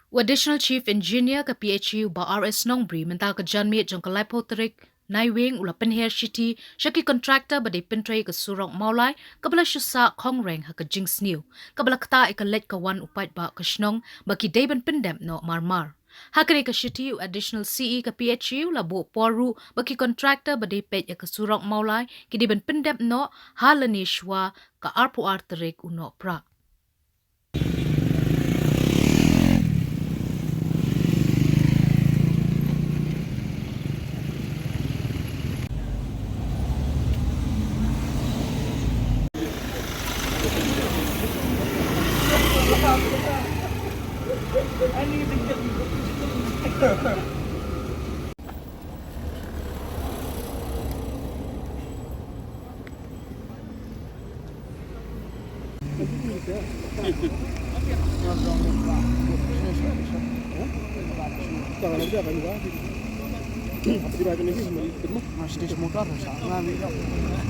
Additional Chief Engineer ka PHU ba RS Nongbri menta ka janmi jong ka Lipotrik Naiwing ula penher city shaki contractor ba de pentray ka Surok Mawlai kabala shusa kongreng ha ka Jinx New kabala kta ka let ka wan upait ba ka Shnong ba ki Daben Pyndep no marmar. Hakane ka city additional CE ka PHU la bo poru ba ki contractor ba de pet ka Surok Mawlai ki Daben Pyndep no halanishwa ka arpu arterik uno pra. Mas tens motor, já não há melhor.